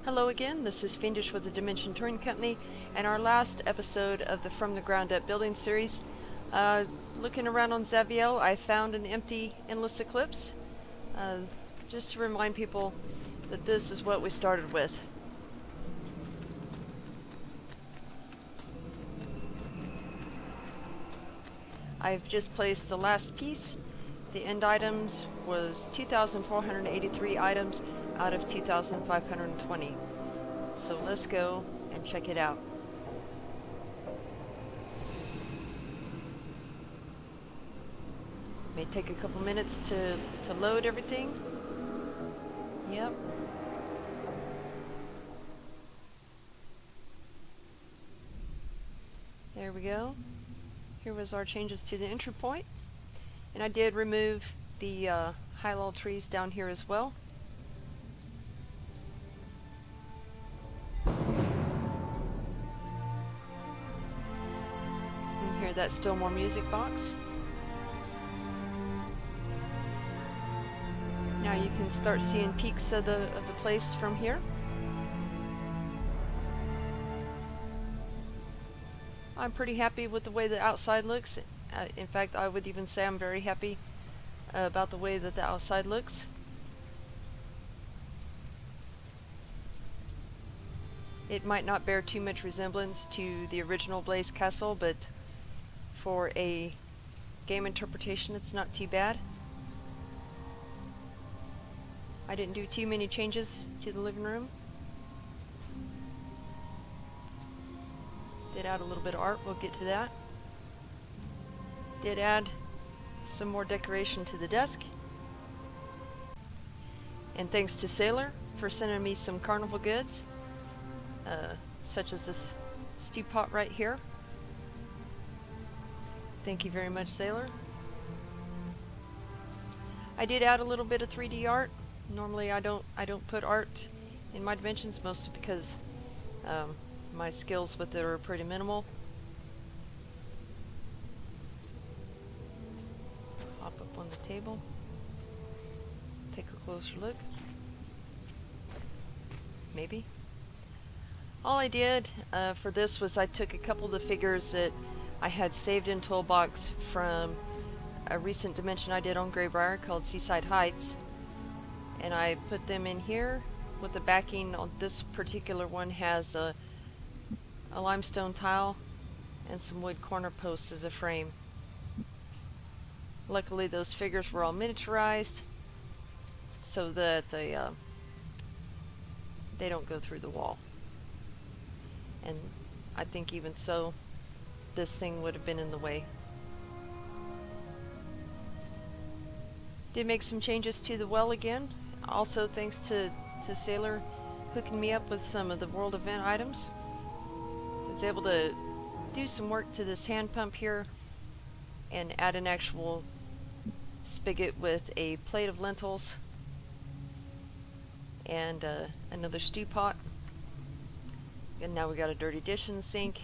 Hello again, this is Fiendish with the Dimension Touring Company, and our last episode of the From the Ground Up building series. Looking around on Zaviel, I found an empty Endless Eclipse, just to remind people that this is what we started with. I've just placed the last piece. The end items was 2,483 items out of 2,520. So let's go and check it out. May take a couple minutes to load everything. Yep. There we go. Here was our changes to the entry point. And I did remove the high-level trees down here as well. And hear that Still More Music box. Now you can start seeing peaks of the place from here. I'm pretty happy with the way the outside looks. In fact, I would even say I'm very happy about the way that the outside looks. It might not bear too much resemblance to the original Blaze Castle, but for a game interpretation, it's not too bad. I didn't do too many changes to the living room. Did add a little bit of art, we'll get to that. Did add some more decoration to the desk. And thanks to Sailor for sending me some carnival goods, such as this stew pot right here. Thank you very much, Sailor. I did add a little bit of 3D art. Normally I don't put art in my dimensions, mostly because my skills with it are pretty minimal. Pop up on the table. Take a closer look. Maybe. All I did for this was I took a couple of the figures that I had saved in Toolbox from a recent dimension I did on Greybriar called Seaside Heights, and I put them in here with the backing. On this particular one has a limestone tile and some wood corner posts as a frame. Luckily those figures were all miniaturized so that they don't go through the wall. And I think even so, this thing would have been in the way. Did make some changes to the well again, also thanks to Sailor hooking me up with some of the world event items. I was able to do some work to this hand pump here and add an actual spigot with a plate of lentils and another stew pot. And now we got a dirty dish in the sink.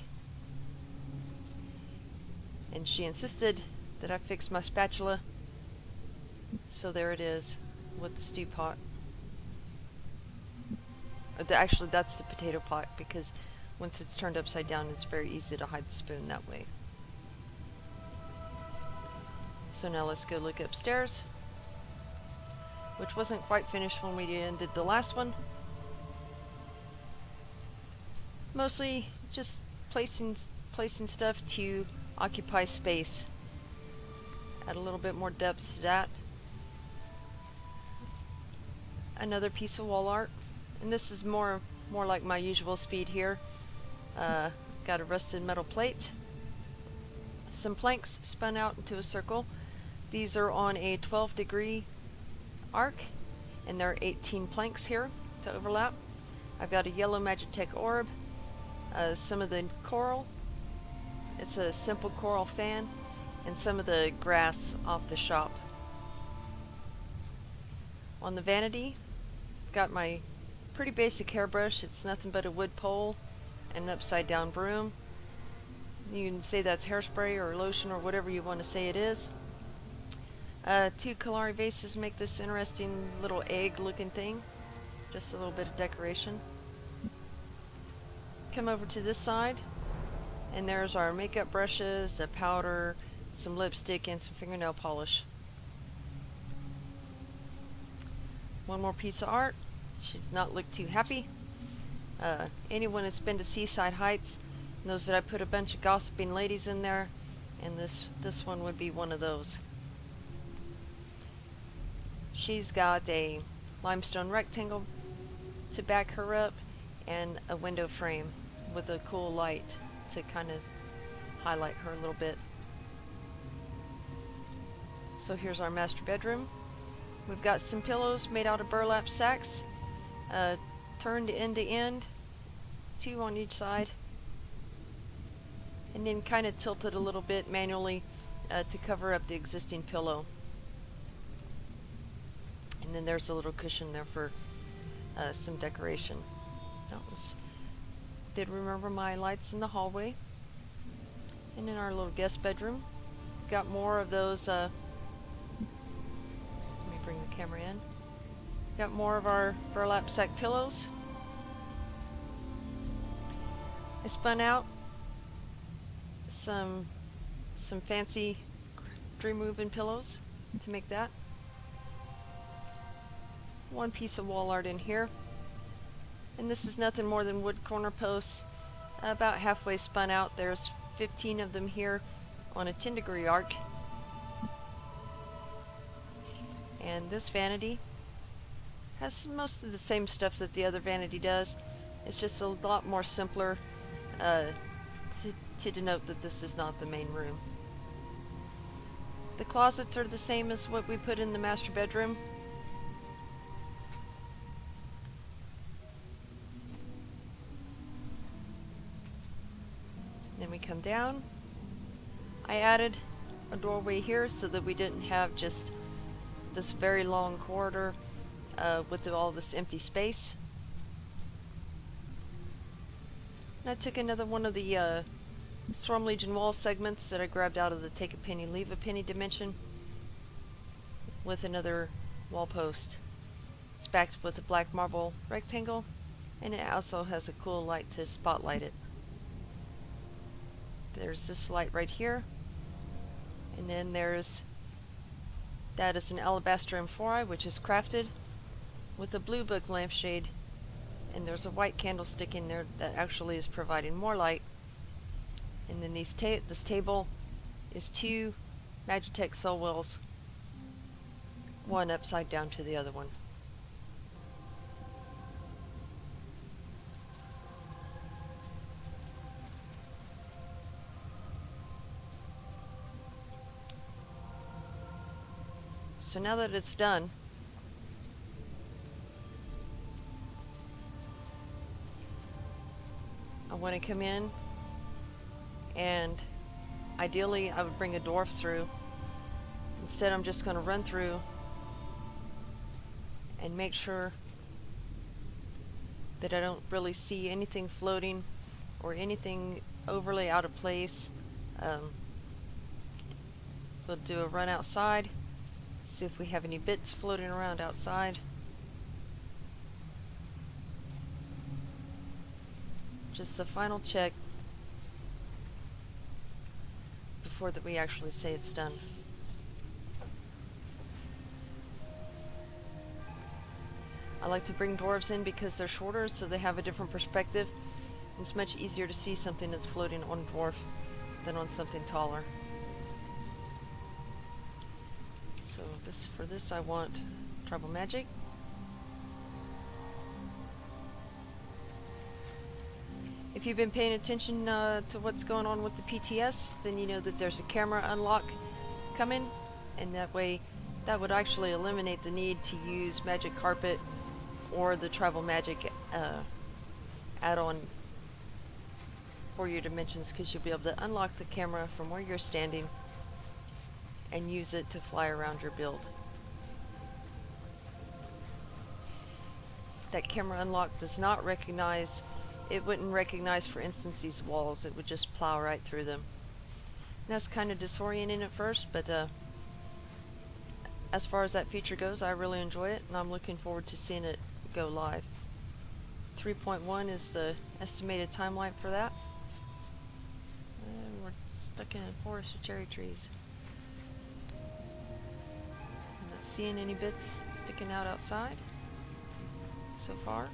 And she insisted that I fix my spatula, so there it is with the stew pot. Actually, that's the potato pot, because once it's turned upside down, it's very easy to hide the spoon that way. So now let's go look upstairs, which wasn't quite finished when we ended the last one. Mostly just placing stuff to occupy space. Add a little bit more depth to that. Another piece of wall art, and this is more like my usual speed here. Got a rusted metal plate, some planks spun out into a circle. These are on a 12-degree arc, and there are 18 planks here to overlap. I've got a yellow Magitech orb, some of the coral. It's a simple coral fan, and some of the grass off the shop. On the vanity, got my pretty basic hairbrush. It's nothing but a wood pole and an upside down broom. You can say that's hairspray or lotion or whatever you want to say it is. 2 Kalari vases make this interesting little egg looking thing. Just a little bit of decoration. come over to this side, and there's our makeup brushes, a powder, some lipstick, and some fingernail polish. One more piece of art. She does not look too happy. Anyone that's been to Seaside Heights knows that I put a bunch of gossiping ladies in there, and this one would be one of those. She's got a limestone rectangle to back her up and a window frame with a cool light to kind of highlight her a little bit. So here's our master bedroom. We've got some pillows made out of burlap sacks, turned end to end, 2 on each side, and then kind of tilted a little bit manually to cover up the existing pillow. And then there's a little cushion there for some decoration. Did remember my lights in the hallway. And in our little guest bedroom, got more of those. Let me bring the camera in. Got more of our burlap sack pillows. I spun out some fancy dream moving pillows to make that. One piece of wall art in here, and this is nothing more than wood corner posts, about halfway spun out. There's 15 of them here on a 10-degree arc, and this vanity has most of the same stuff that the other vanity does. It's just a lot more simpler to denote that this is not the main room. The closets are the same as what we put in the master bedroom. Then we come down. I added a doorway here so that we didn't have just this very long corridor with all this empty space. And I took another one of the Storm Legion wall segments that I grabbed out of the Take a Penny, Leave a Penny dimension with another wall post. It's backed with a black marble rectangle, and it also has a cool light to spotlight it. There's this light right here, and then that is an alabaster amphorae, which is crafted with a blue book lampshade, and there's a white candlestick in there that actually is providing more light. And then this table is 2 Magitech Soul Wells, one upside down to the other one. So now that it's done, I want to come in, and ideally I would bring a dwarf through. Instead, I'm just going to run through and make sure that I don't really see anything floating or anything overly out of place. We'll do a run outside, see if we have any bits floating around outside. Just the final check before that we actually say it's done. I like to bring dwarves in because they're shorter, so they have a different perspective. It's much easier to see something that's floating on a dwarf than on something taller. So for this I want Tribal Magic. If you've been paying attention to what's going on with the PTS, then you know that there's a camera unlock coming, and that way that would actually eliminate the need to use Magic Carpet or the Tribal Magic add-on for your dimensions, because you'll be able to unlock the camera from where you're standing and use it to fly around your build. That camera unlock does not recognize, it wouldn't recognize, for instance, these walls. It would just plow right through them. And that's kind of disorienting at first, but as far as that feature goes, I really enjoy it, and I'm looking forward to seeing it go live. 3.1 is the estimated timeline for that. And we're stuck in a forest of cherry trees. I'm not seeing any bits sticking out outside so far.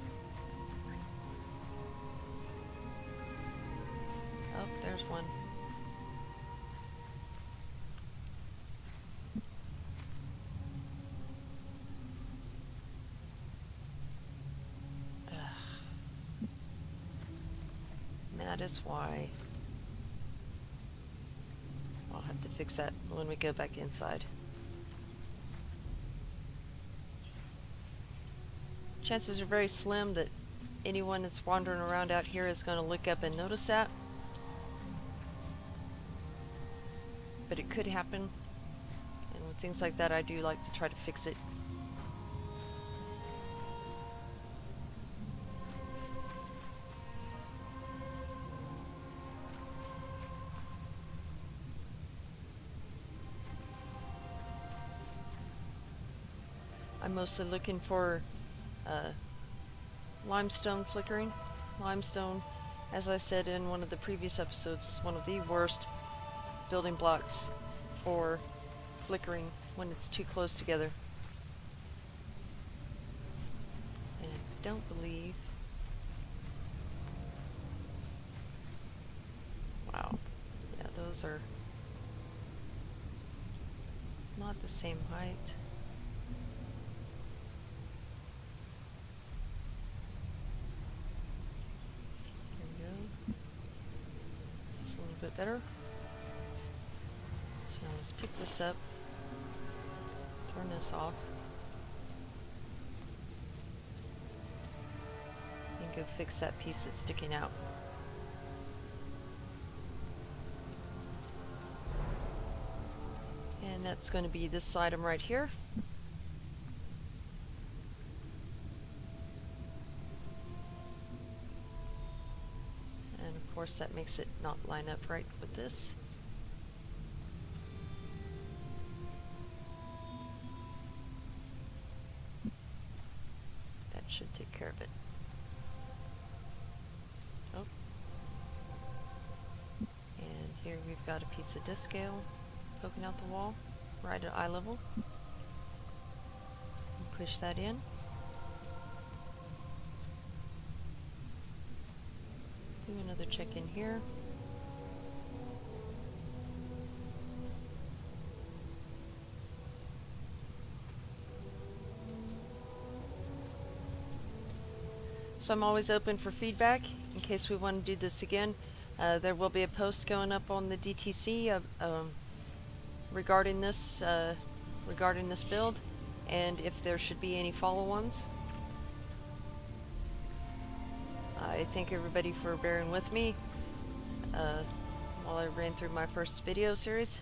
Oh, there's one. That is why I'll have to fix that when we go back inside. Chances are very slim that anyone that's wandering around out here is going to look up and notice that. But it could happen. And with things like that, I do like to try to fix it. I'm mostly looking for limestone flickering. Limestone, as I said in one of the previous episodes, is one of the worst building blocks for flickering when it's too close together. And I don't believe... Wow. Yeah, those are not the same height. Better. So now let's pick this up, turn this off, and go fix that piece that's sticking out. And that's going to be this item right here. Of course, that makes it not line up right with this. That should take care of it. Oh. And here we've got a piece of disc scale poking out the wall, right at eye level. Push that in. Do another check in here. So I'm always open for feedback in case we want to do this again. There will be a post going up on the DTC regarding this build, and if there should be any follow-ons. I thank everybody for bearing with me while I ran through my first video series.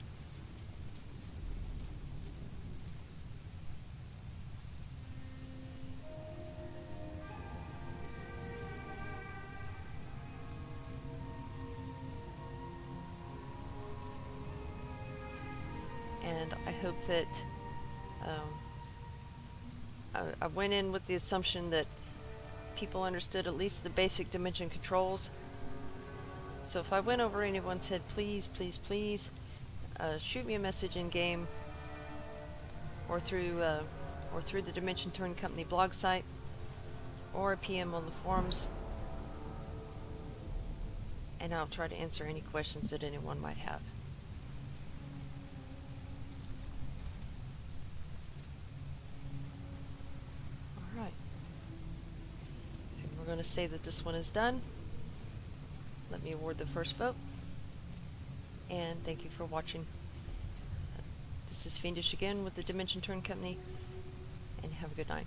And I hope that I went in with the assumption that people understood at least the basic dimension controls. So if I went over anyone's head, please, please, please shoot me a message in game or through the Dimension Touring Company blog site or a PM on the forums, and I'll try to answer any questions that anyone might have. We're going to say that this one is done. Let me award the first vote. And thank you for watching. This is Fiendish again with the Dimension Touring Company, and have a good night.